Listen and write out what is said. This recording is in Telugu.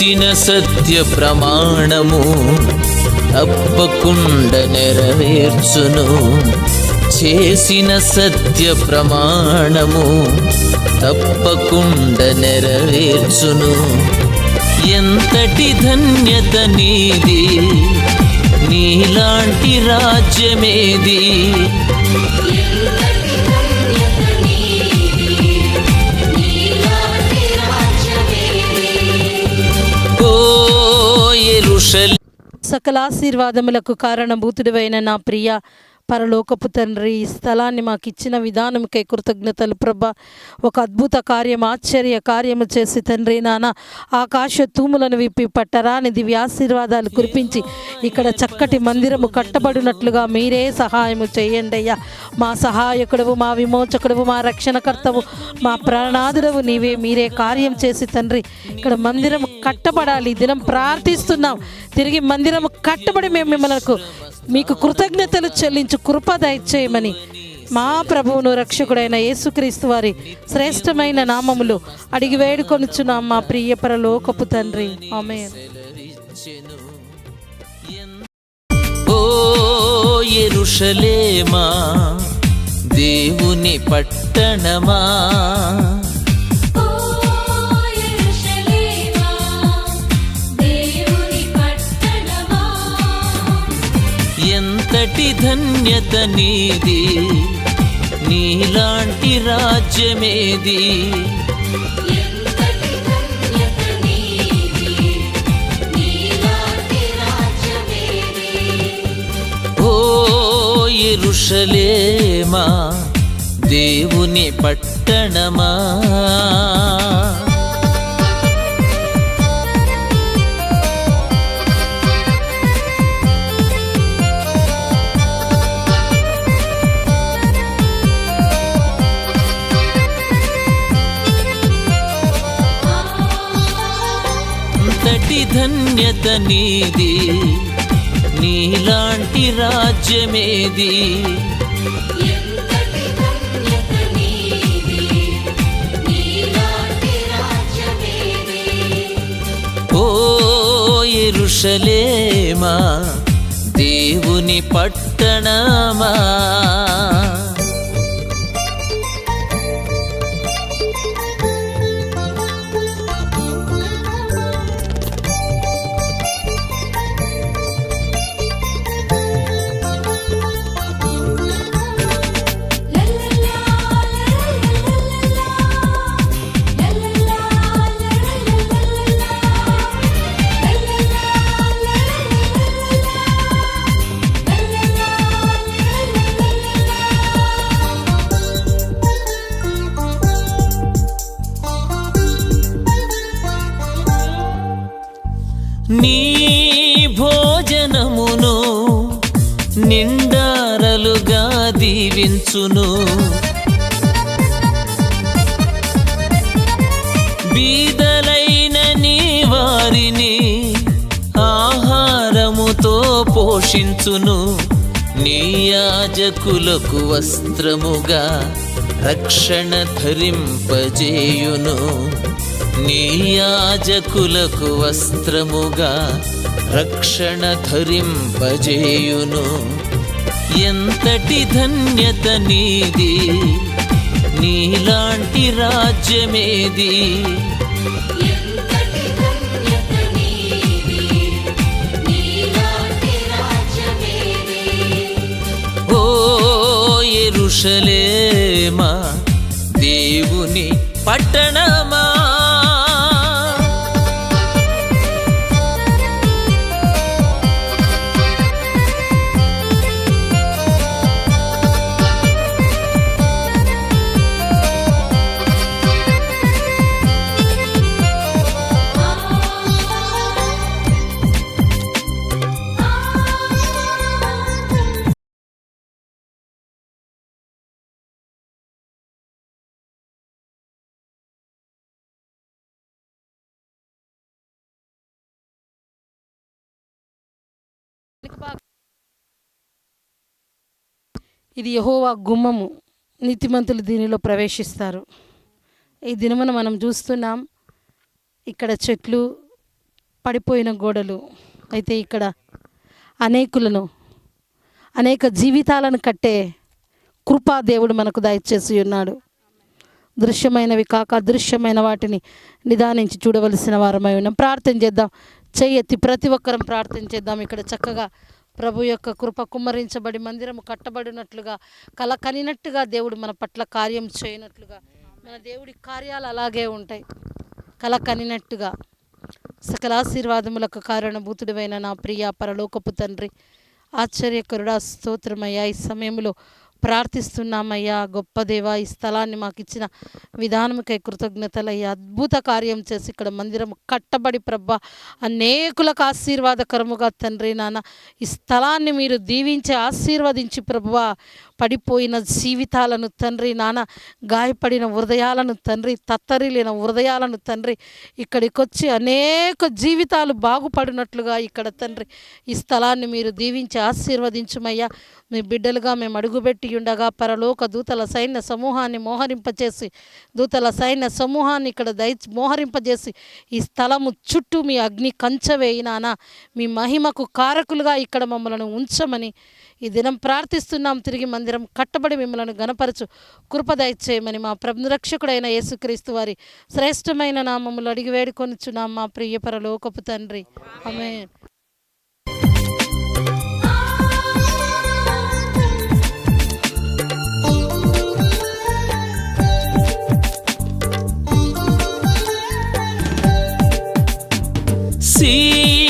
చేసిన సత్య ప్రమాణము తప్పకుండా నెరవేర్చును. చేసిన సత్య ప్రమాణము తప్పకుండా నెరవేర్చును. ఎంతటి ధన్యత నీది, నీలాంటి రాజ్యమేది. ఓ యెరూషలేము, సకల ఆశీర్వాదములకు కారణభూతుడివైన నా ప్రియ పరలోకపు తండ్రి, ఈ స్థలాన్ని మాకు ఇచ్చిన విధానంకై కృతజ్ఞతలు ప్రభా. ఒక అద్భుత కార్యం, ఆశ్చర్య కార్యము చేసి తండ్రి నాన్న ఆకాశ తూములను విప్పి పట్టరాని దివ్యాశీర్వాదాలు కురిపించి ఇక్కడ చక్కటి మందిరము కట్టబడినట్లుగా మీరే సహాయము చేయండి అయ్యా. మా సహాయకుడవు, మా విమోచకుడవు, మా రక్షణకర్తవు, మా ప్రాణాదుడవు నీవే. మీరే కార్యం చేసి తండ్రి ఇక్కడ మందిరము కట్టబడాలి. దినం ప్రార్థిస్తున్నాం, తిరిగి మందిరము కట్టబడి మేము మిమ్మల్ని మీకు కృతజ్ఞతలు చెల్లించు కృప దయచేయమని మా ప్రభువును రక్షకుడైన యేసుక్రీస్తు వారి శ్రేష్టమైన నామములు అడిగి వేడుకొనుచున్నాం మా ప్రియ పరలోకపు తండ్రి, ఆమేన్. ఓ యెరూషలేమా, దేవుని పట్టణమా, ఎంతటి ధన్యత నీది, నీలాంటి రాజ్యమేది. ఓ యెరూషలేమా, దేవుని పట్టణమా, ఎంతటి ధన్యత నీది, నీలాంటి రాజ్యమేది. ఓ యెరూషలేమా, దేవుని పట్టణమా, నీ భోజనమును నిండారలుగా దీవించును. బీదలైన నీ వారిని ఆహారముతో పోషించును. నీ యాజకులకు వస్త్రముగా రక్షణ ధరింపజేయును. నీ యాజకులకు వస్త్రముగా రక్షణ ధరింపజేయును. ఎంతటి ధన్యత నీది, నీలాంటి రాజ్యమేది. ఓ యెరూషలేమా, దేవుని పట్టణమా, ఇది యెహోవా గుమ్మము, నీతిమంతులు దీనిలో ప్రవేశిస్తారు. ఈ దినమున మనం చూస్తున్నాం, ఇక్కడ చెట్లు పడిపోయిన గోడలు. అయితే ఇక్కడ అనేక జీవితాలను కట్టే కృపా దేవుడు మనకు దయచేసి ఉన్నాడు. దృశ్యమైనవి కాక అదృశ్యమైన వాటిని నిదానించి చూడవలసిన వారమై ఉన్నాం. ప్రార్థన చేద్దాం. చెయ్యెత్తి ప్రతి ఒక్కరం ప్రార్థన చేద్దాం. ఇక్కడ చక్కగా ప్రభు యొక్క కృప కుమ్మరించబడి మందిరము కట్టబడినట్లుగా, కల కనినట్టుగా దేవుడు మన పట్ల కార్యం చేయనట్లుగా, మన దేవుడి కార్యాలు అలాగే ఉంటాయి. కల కనినట్టుగా సకల ఆశీర్వాదములకు కారణభూతుడివైన నా ప్రియ పరలోకపు తండ్రి, ఆశ్చర్యకరుడా, స్తోత్రమయ్యా. ఈ సమయంలో ప్రార్థిస్తున్నామయ్యా. గొప్ప దేవా, ఈ స్థలాన్ని మాకు ఇచ్చిన విధానముకై కృతజ్ఞతలయ్యా. అద్భుత కార్యం చేసి ఇక్కడ మందిరం కట్టబడి ప్రభా అనేకులకు ఆశీర్వాదకరముగా తండ్రి నాన్న ఈ స్థలాన్ని మీరు దీవించి ఆశీర్వదించి ప్రభువా, పడిపోయిన జీవితాలను తండ్రి నాన్న, గాయపడిన హృదయాలను తండ్రి, తత్తరిలిన హృదయాలను తండ్రి, ఇక్కడికి వచ్చి అనేక జీవితాలు బాగుపడినట్లుగా ఇక్కడ తండ్రి ఈ స్థలాన్ని మీరు దీవించి ఆశీర్వదించుమయ్యా. మీ బిడ్డలుగా మేము అడుగుపెట్టి ఉండగా పరలోక దూతల సైన్య సమూహాన్ని మోహరింపచేసి, దూతల సైన్య సమూహాన్ని ఇక్కడ మోహరింపజేసి ఈ స్థలము చుట్టూ మీ అగ్ని కంచవేయినానా, మీ మహిమకు కారకులుగా ఇక్కడ మమ్మల్ని ఉంచమని ఈ దినం ప్రార్థిస్తున్నాం. తిరిగి మందిరం కట్టబడి మిమ్మల్ని గణపరచు కృప దయచేయమని మా ప్రభురక్షకుడైన యేసుక్రీస్తు వారి శ్రేష్టమైన నామములు అడిగి వేడుకొనుచున్నాం మా ప్రియ పరలోకపు తండ్రి. ఆమేన్. See